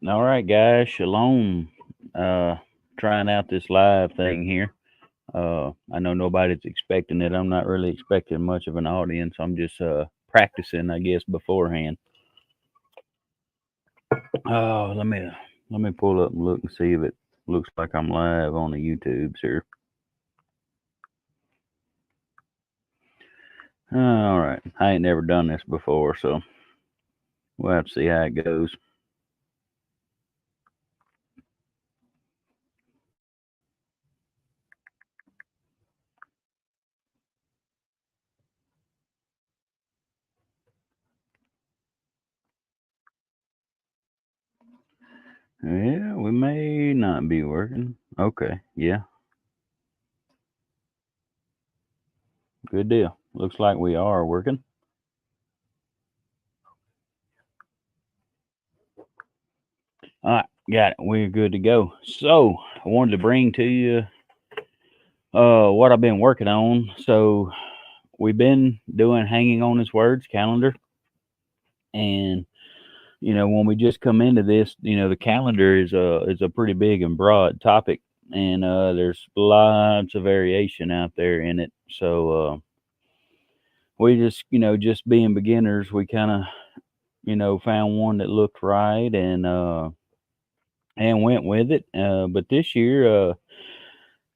All right, guys. Shalom. Uh, Trying out this live thing here. I know nobody's expecting it. I'm not really expecting much of an audience. I'm just practicing, I guess, beforehand. Let me pull up and look and see if it looks like I'm live on the YouTubes here. All right. I ain't never done this before, so we'll have to see how it goes. Yeah, we may not be working. Okay. Yeah. Good deal. Looks like we are working. All right, got it. We're good to go. So I wanted to bring to you what I've been working on. So we've been doing hanging on his words calendar, and when we just come into this, the calendar is a pretty big and broad topic, and there's lots of variation out there in it. So we just being beginners, we kind of found one that looked right and went with it. But this year,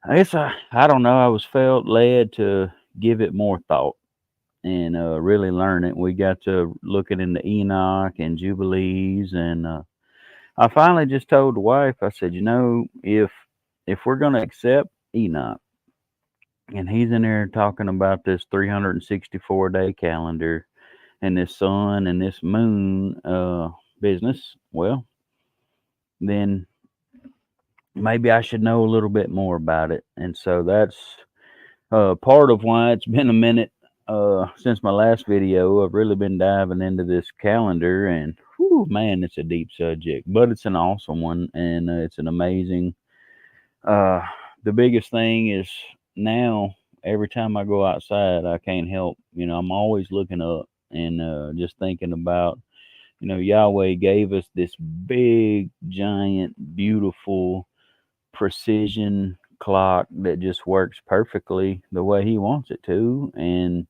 I guess I don't know. I was felt led to give it more thought and really learn it. We got to looking into Enoch and Jubilees, and I finally just told the wife. I said, if we're gonna accept Enoch, and he's in there talking about this 364-day calendar and this sun and this moon business, well, then maybe I should know a little bit more about it. And so that's part of why it's been a minute since my last video. I've really been diving into this calendar, and whew, man, it's a deep subject, but it's an awesome one, and it's an amazing. Uh, the biggest thing is now every time I go outside, I can't help. I'm always looking up and just thinking about. Yahweh gave us this big, giant, beautiful precision clock that just works perfectly the way he wants it to. And,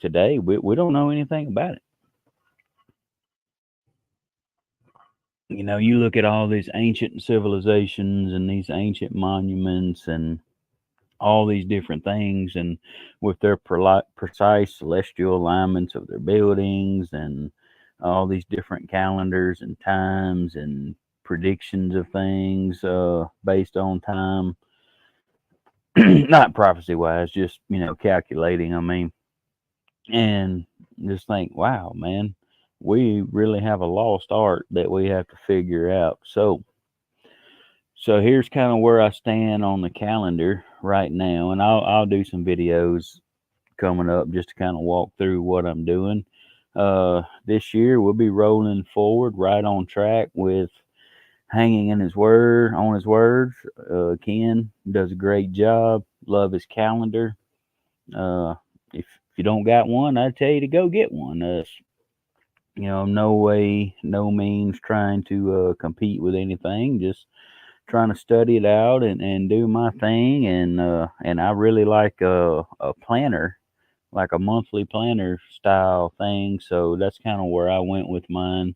today we don't know anything about it. You look at all these ancient civilizations and these ancient monuments and all these different things, and with their precise celestial alignments of their buildings and all these different calendars and times and predictions of things based on time. Not prophecy wise, just calculating. I mean, and just think, wow, man, we really have a lost art that we have to figure out. So here's kind of where I stand on the calendar right now, and I'll do some videos coming up just to kind of walk through what I'm doing. This year we'll be rolling forward right on track with hanging in his word on his words. Ken does a great job. Love his calendar. Uh, if you don't got one, I'd tell you to go get one. No way, no means trying to compete with anything. Just trying to study it out and do my thing. And I really like a planner, like a monthly planner style thing. So that's kind of where I went with mine.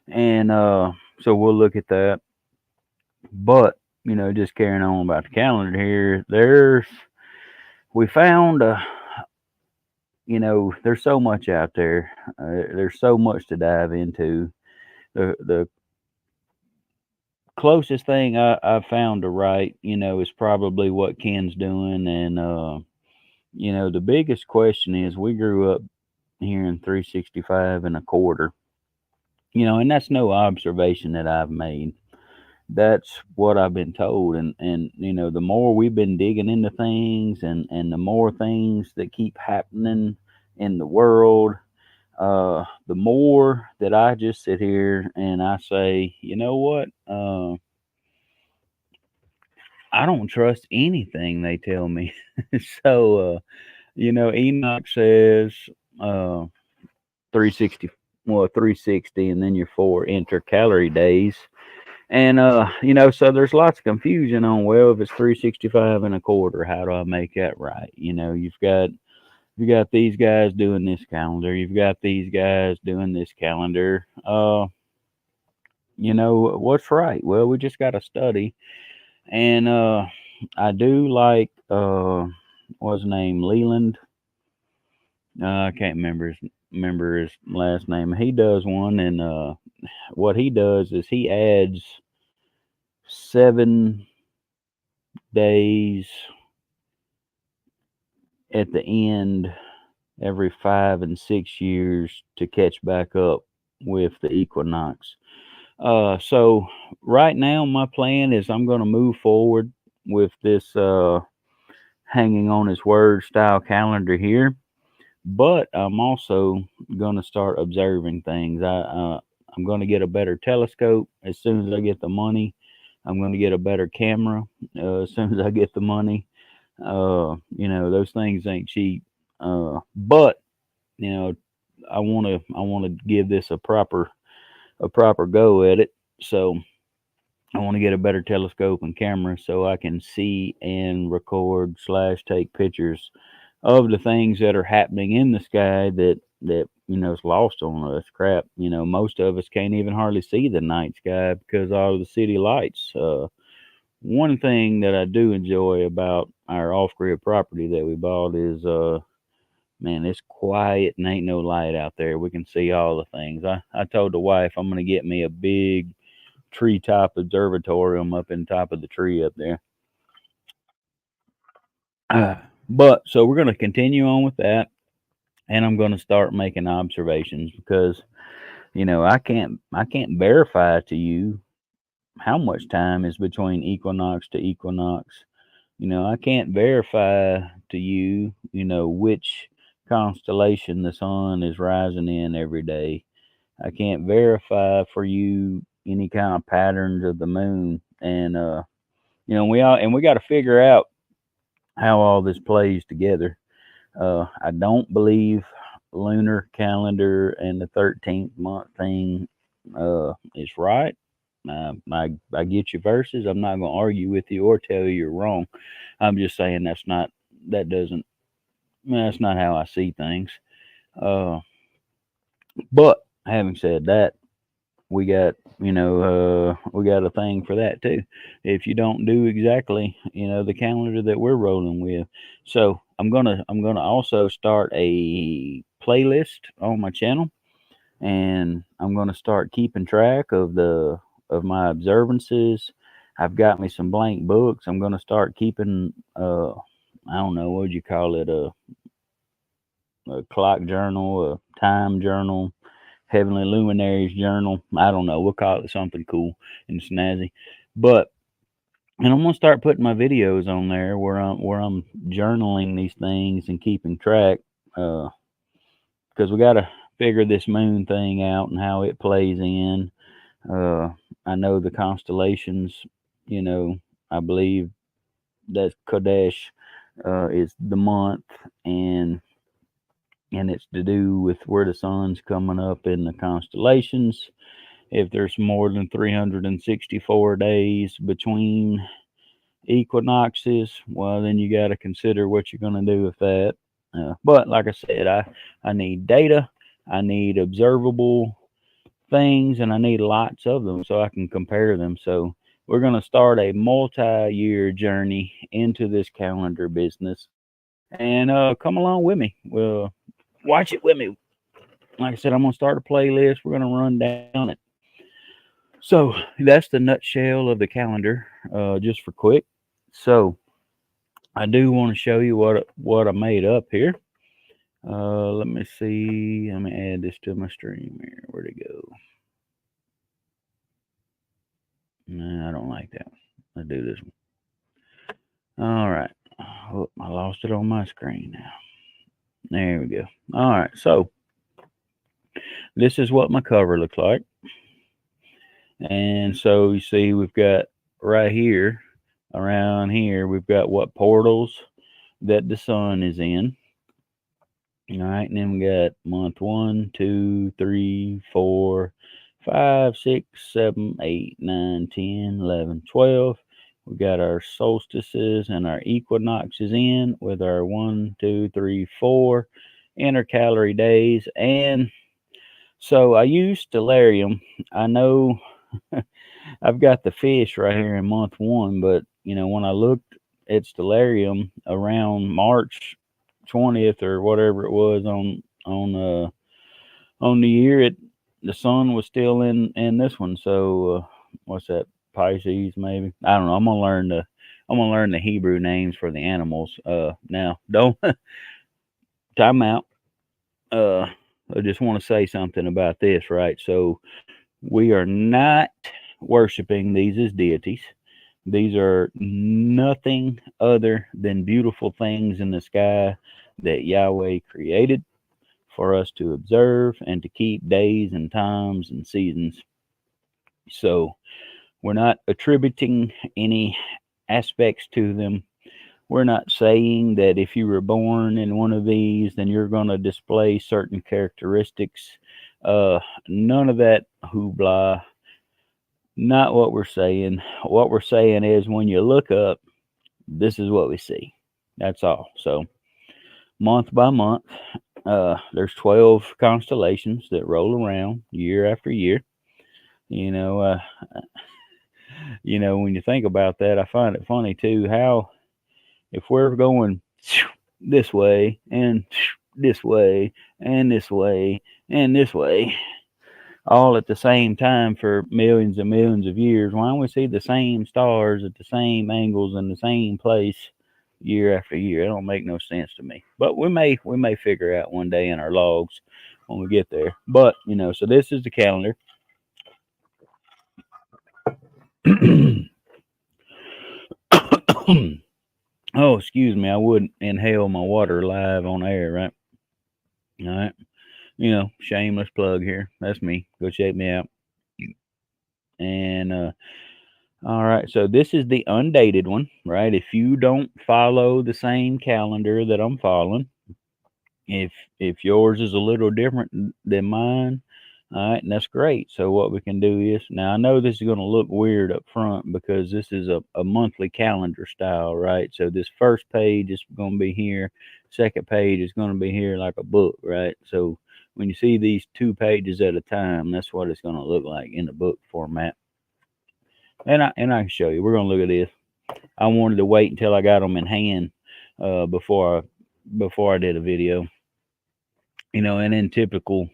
And so we'll look at that. But just carrying on about the calendar here, we found there's so much out there. There's so much to dive into. The closest thing I've found to write, is probably what Ken's doing. And the biggest question is we grew up here in 365 and a quarter. And that's no observation that I've made. That's what I've been told. And the more we've been digging into things, and the more things that keep happening in the world, the more that I just sit here and I say, you know what? I don't trust anything they tell me. So, Enoch says uh, 360. well, 360, and then your 4 intercalary days. And so there's lots of confusion on, well, if it's 365 and a quarter, how do I make that right? You got these guys doing this calendar, you've got these guys doing this calendar. What's right? Well, we just got to study. And I do like what's his name, Leland. I can't remember his last name. He does one, and what he does is he adds 7 days at the end every 5 and 6 years to catch back up with the equinox. So right now my plan is I'm going to move forward with this hanging on his word style calendar here, but I'm also going to start observing things. I'm going to get a better telescope as soon as I get the money. I'm going to get a better camera as soon as I get the money. Those things ain't cheap. But you know, I want to give this a proper go at it. So I want to get a better telescope and camera so I can see and record slash take pictures of the things that are happening in the sky that is lost on us. Crap, most of us can't even hardly see the night sky because all of the city lights. One thing that I do enjoy about our off-grid property that we bought is man, it's quiet and ain't no light out there. We can see all the things. I told the wife I'm gonna get me a big treetop observatorium up in top of the tree up there. But so we're gonna continue on with that, and I'm gonna start making observations because I can't verify to you how much time is between equinox to equinox. I can't verify to you, which constellation the sun is rising in every day. I can't verify for you any kind of patterns of the moon. And we got to figure out how all this plays together. I don't believe lunar calendar and the 13th month thing is right. I get your verses. I'm not going to argue with you or tell you you're wrong. I'm just saying that doesn't that's not how I see things. Uh, but having said that, we got a thing for that too. If you don't do exactly the calendar that we're rolling with, so I'm gonna also start a playlist on my channel, and I'm gonna start keeping track of my observances. I've got me some blank books. I'm gonna start keeping I don't know, what would you call it, a clock journal, a time journal, Heavenly Luminaries journal. I don't know. We'll call it something cool and snazzy. But and I'm gonna start putting my videos on there where I'm journaling these things and keeping track. Because we got to figure this moon thing out and how it plays in. Uh, I know the constellations. You know, I believe that Kodesh is the month, and it's to do with where the sun's coming up in the constellations. If there's more than 364 days between equinoxes, well, then you got to consider what you're going to do with that. But like I said, I need data, I need observable things, and I need lots of them so I can compare them. So we're going to start a multi-year journey into this calendar business, and come along with me. Well, watch it with me. Like I said, I'm going to start a playlist. We're going to run down it. So that's the nutshell of the calendar, just for quick. So I do want to show you what I made up here. Let me see. Let me add this to my stream here. Where'd it go? No, I don't like that one. Let's do this one. All right. Oh, I lost it on my screen now. There we go. All right. So this is what my cover looks like. And so you see we've got right here, around here, we've got what portals that the sun is in. All right, and then we got month 1, 2, 3, 4, 5, 6, 7, 8, 9, 10, 11, 12. We got our solstices and our equinoxes in with our 1, 2, 3, 4 intercalary days. And so I use stellarium. I know I've got the fish right here in month 1, but when I looked at stellarium around March 20th or whatever it was on the year, the sun was still in this one. So what's that, Pisces maybe? I don't know. I'm gonna learn the Hebrew names for the animals. Now don't time out. Uh, I just want to say something about this, right? So we are not worshiping these as deities. These are nothing other than beautiful things in the sky that Yahweh created for us to observe and to keep days and times and seasons. So we're not attributing any aspects to them. We're not saying that if you were born in one of these, then you're going to display certain characteristics. None of that hoopla. Not what we're saying. What we're saying is when you look up, this is what we see. That's all. So month by month, there's 12 constellations that roll around year after year. You know, uh, when you think about that, I find it funny too how if we're going this way and this way and this way and this way, all at the same time for millions and millions of years, why don't we see the same stars at the same angles in the same place year after year? It don't make no sense to me. But we may figure out one day in our logs when we get there. But so this is the calendar. Oh, excuse me. I wouldn't inhale my water live on air, right? All right. Shameless plug here. That's me. Go check me out. And all right, so this is the undated one, right? If you don't follow the same calendar that I'm following, if yours is a little different than mine, all right, and that's great. So what we can do is now I know this is going to look weird up front because this is a monthly calendar style, right? So this first page is going to be here, second page is going to be here like a book, right? So when you see these 2 pages at a time, that's what it's going to look like in the book format. And I can show you. We're going to look at this. I wanted to wait until I got them in hand before I did a video. And in typical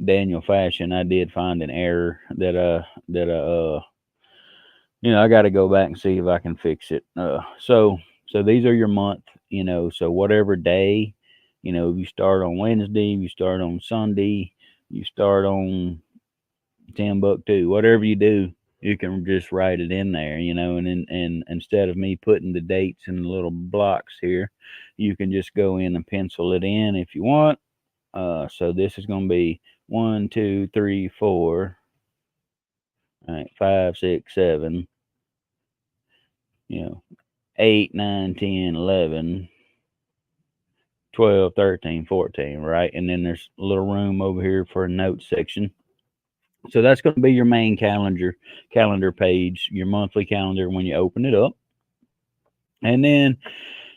Daniel fashion, I did find an error that I got to go back and see if I can fix it. So these are your month. So whatever day, if you start on Wednesday, if you start on Sunday, you start on Timbuktu, whatever you do, you can just write it in there, and instead of me putting the dates in the little blocks here, you can just go in and pencil it in if you want. So this is going to be 1, 2, 3, 4, all right, 5, 6, 7, 8, 9, 10, 11, 12, 13, 14, right? And then there's a little room over here for a note section. So that's going to be your main calendar page, your monthly calendar when you open it up. And then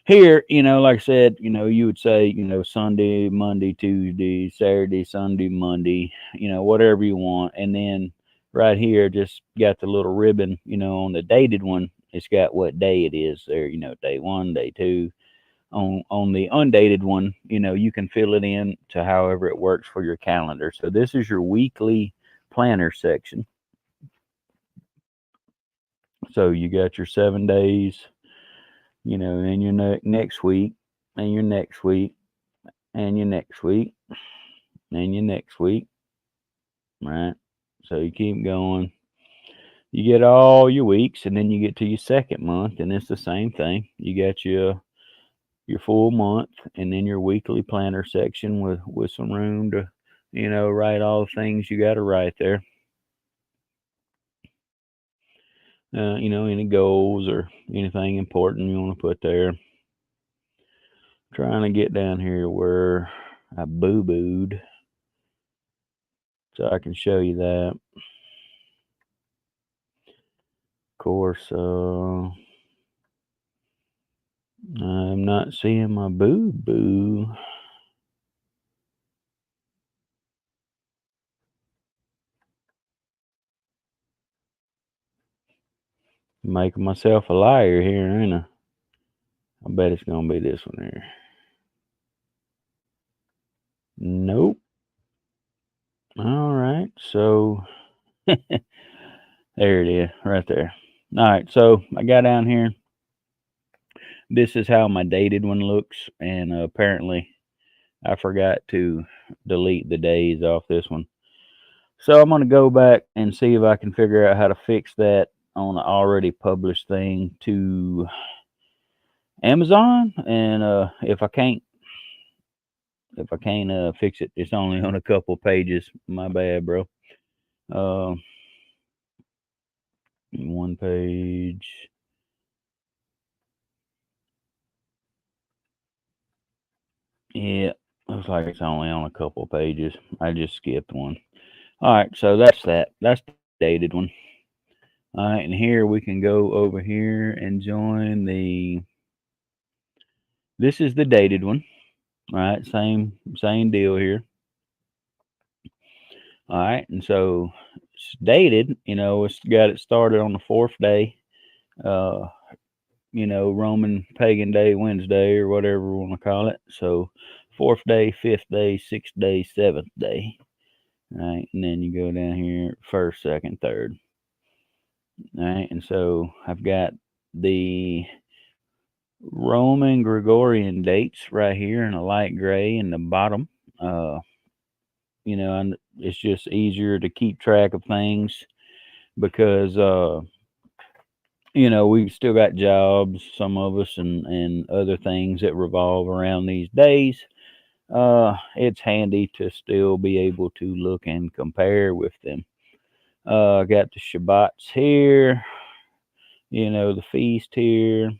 here, like I said, you would say, Sunday, Monday, Tuesday, Saturday, Sunday, Monday, whatever you want. And then right here, just got the little ribbon, on the dated one, it's got what day it is there, day 1, day 2. On the undated one, you can fill it in to however it works for your calendar. So this is your weekly planner section. So you got your 7 days, and your next week, and your next week, and your next week, and your next week, right? So you keep going. You get all your weeks, and then you get to your second month, and it's the same thing. You got your full month, and then your weekly planner section with some room to, write all the things you got to write there. Any goals or anything important you want to put there. Trying to get down here where I boo-booed. So I can show you that. Of course, I'm not seeing my boo-boo. Making myself a liar here, ain't I? I bet it's gonna be this one here. Nope. All right, so there it is, right there. All right, so I got down here. This is how my dated one looks, and apparently I forgot to delete the days off this one. So I'm gonna go back and see if I can figure out how to fix that on an already published thing to Amazon, and if I can't fix it, it's only on a couple pages. My bad, bro. Uh, one page. Yeah, looks like it's only on a couple pages. I just skipped one. All right, so that's that. That's the dated one. All right, and here we can go over here and join the. This is the dated one. All right, same deal here. All right, and so it's dated. It's got it started on the fourth day. Uh, Roman pagan day, Wednesday, or whatever we want to call it. So, fourth day, fifth day, sixth day, seventh day. All right, and then you go down here, first, second, third. All right, and so I've got the Roman Gregorian dates right here in a light gray in the bottom. And it's just easier to keep track of things because we still got jobs, some of us, and other things that revolve around these days. It's handy to still be able to look and compare with them. I got the Shabbats here, the feast here.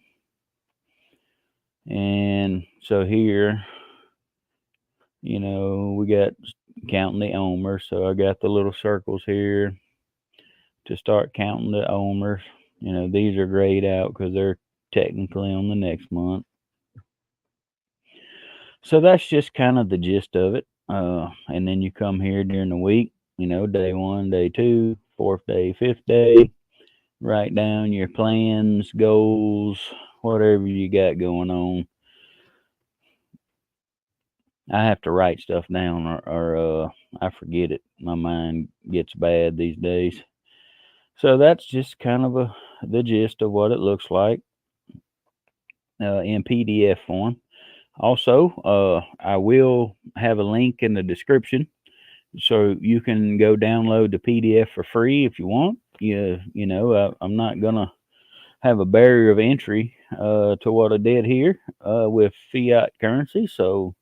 And so here, we got counting the omers. So I got the little circles here to start counting the omers. These are grayed out because they're technically on the next month. So that's just kind of the gist of it. And then you come here during the week, day one, day two, fourth day, fifth day. Write down your plans, goals, whatever you got going on. I have to write stuff down or I forget it. My mind gets bad these days. So that's just kind of the gist of what it looks like in PDF form. Also, I will have a link in the description so you can go download the PDF for free if you want. I'm not gonna have a barrier of entry to what I did here with fiat currency. So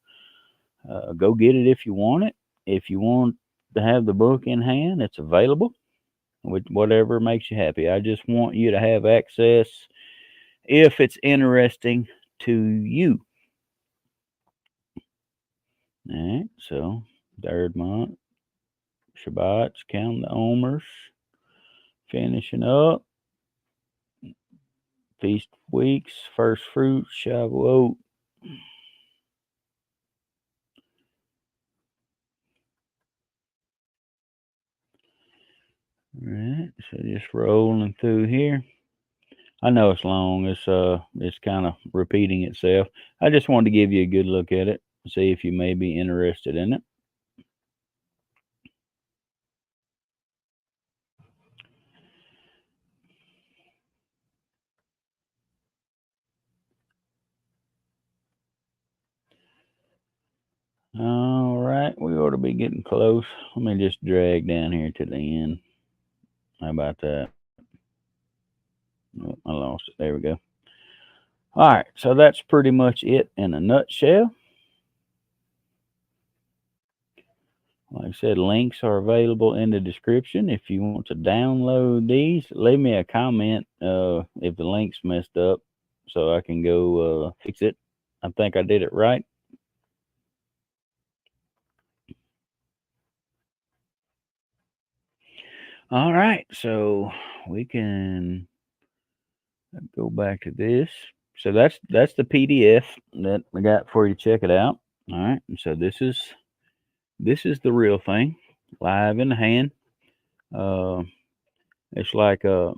go get it if you want it. If you want to have the book in hand, it's available. With whatever makes you happy. I just want you to have access if it's interesting to you. All right, so third month, Shabbats, count the omers, finishing up, feast weeks, first fruits, Shavuot. All right, so just rolling through here. I know it's long. It's kind of repeating itself. I just wanted to give you a good look at it, see if you may be interested in it. All right, we ought to be getting close. Let me just drag down here to the end. How about that? Oh, I lost it. There we go. All right, so that's pretty much it in a nutshell. Like I said, links are available in the description. If you want to download these, leave me a comment if the link's messed up so I can go fix it. I think I did it right. All right, so we can go back to this. So that's the PDF that I got for you to check it out. All right, and so this is the real thing, live in the hand. Uh, it's like a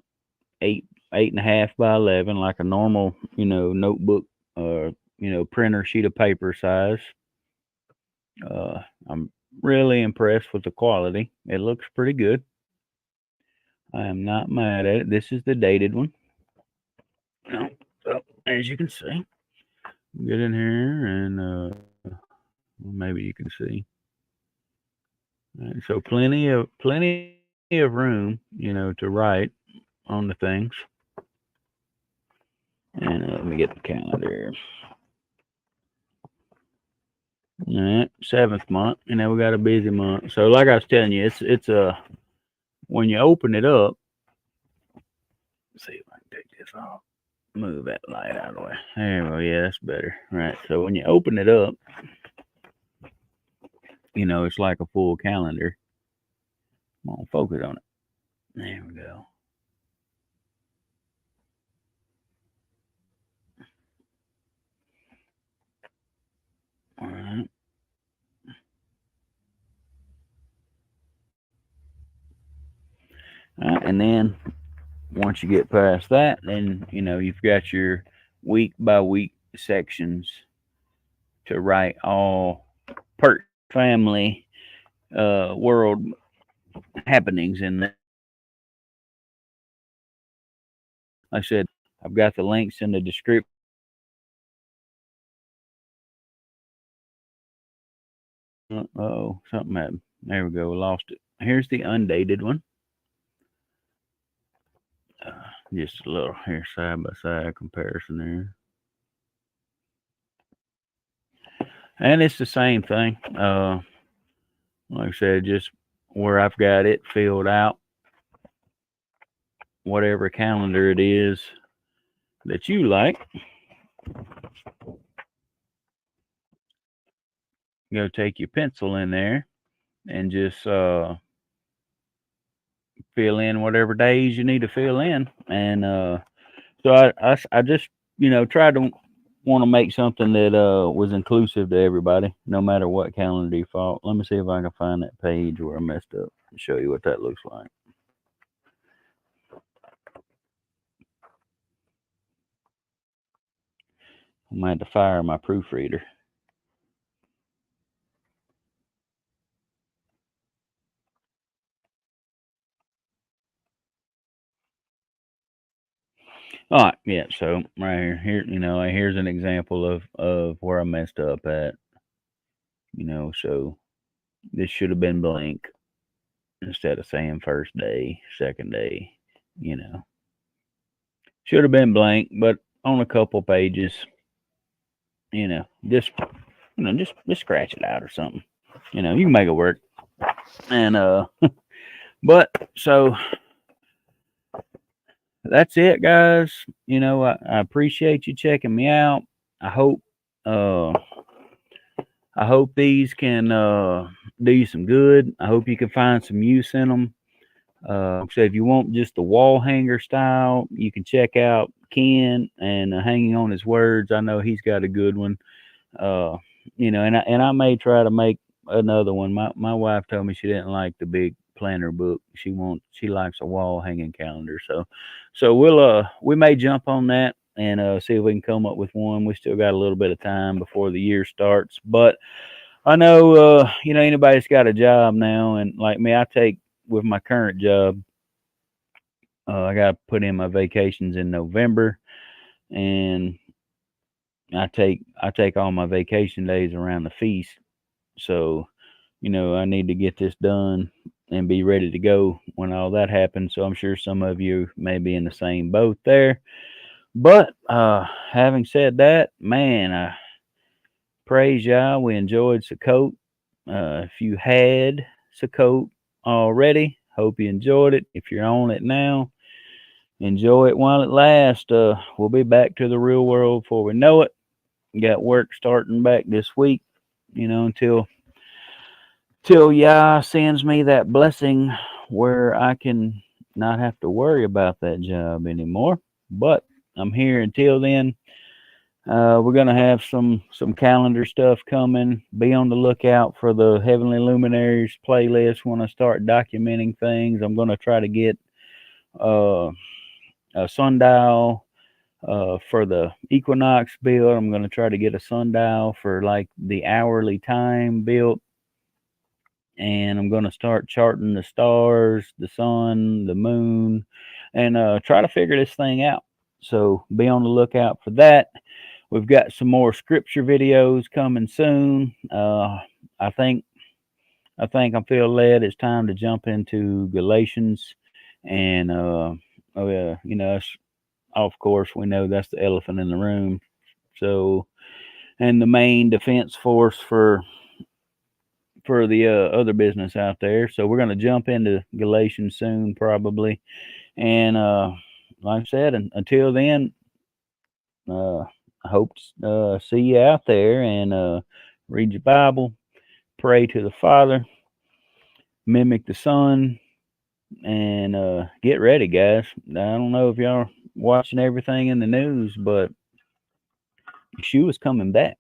8.5 by 11, like a normal, notebook, printer sheet of paper size. I'm really impressed with the quality. It looks pretty good. I am not mad at it. This is the dated one. Now, so, as you can see, get in here and maybe you can see. Right, so plenty of room, to write on the things. And let me get the calendar. All right, 7th month. We got a busy month. So like I was telling you, it's when you open it up. Let's see if I can take this off. Move that light out of the way. There we go. Yeah, that's better. Right. So when you open it up, it's like a full calendar. Come on, focus on it. There we go. All right. All right. And then once you get past that, then you've got your week by week sections to write all per family world happenings in there. Like I said, I've got the links in the description. Oh, something happened. There we go. Lost it. Here's the undated one. Just a little here side by side comparison there. And it's the same thing. Like I said, just where I've got it filled out, whatever calendar it is that you like, go take your pencil in there and just fill in whatever days you need to fill in. And so I just, tried to want to make something that was inclusive to everybody, no matter what calendar you follow. Let me see if I can find that page where I messed up and show you what that looks like. I might have to fire my proofreader. All right, yeah. So right here, here's an example of where I messed up at. So this should have been blank instead of saying first day, second day. Should have been blank, but on a couple pages, just just scratch it out or something. You can make it work. And but so that's it, guys. I appreciate you checking me out. I hope uh I hope these can do you some good. I hope you can find some use in them. So if you want just the wall hanger style, you can check out Ken and hanging on his words. I know he's got a good one. Uh, and I may try to make another one. My wife told me she didn't like the big planner book. She likes a wall hanging calendar. So we may jump on that and see if we can come up with one. We still got a little bit of time before the year starts, but I know anybody's got a job now, and like me, I take with my current job. I got to put in my vacations in November, and I take all my vacation days around the feast. So, I need to get this done and be ready to go when all that happens. So I'm sure some of you may be in the same boat there. But having said that, man, I praise y'all. We enjoyed Sukkot. If you had Sukkot already, hope you enjoyed it. If you're on it now, enjoy it while it lasts. We'll be back to the real world before we know it. Got work starting back this week, until Yah sends me that blessing where I can not have to worry about that job anymore. But I'm here until then. We're gonna have some calendar stuff coming. Be on the lookout for the Heavenly Luminaries playlist when I start documenting things. I'm gonna try to get uh, a sundial for the equinox build. I'm gonna try to get a sundial for like the hourly time built, and I'm gonna start charting the stars, the sun, the moon, and try to figure this thing out. So be on the lookout for that. We've got some more scripture videos coming soon. I think I feel led. It's time to jump into Galatians, and oh yeah, you know, of course we know that's the elephant in the room. So, and the main defense force for the other business out there. So we're gonna jump into Galatians soon, probably. And like I said, until then, uh, I hope to see you out there and read your Bible, pray to the Father, mimic the Son, and get ready, guys. I don't know if y'all are watching everything in the news, but Yeshua's coming back.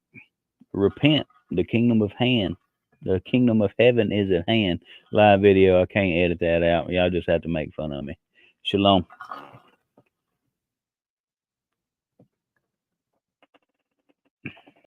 Repent, the kingdom of hand. The kingdom of heaven is at hand. Live video. I can't edit that out. Y'all just have to make fun of me. Shalom.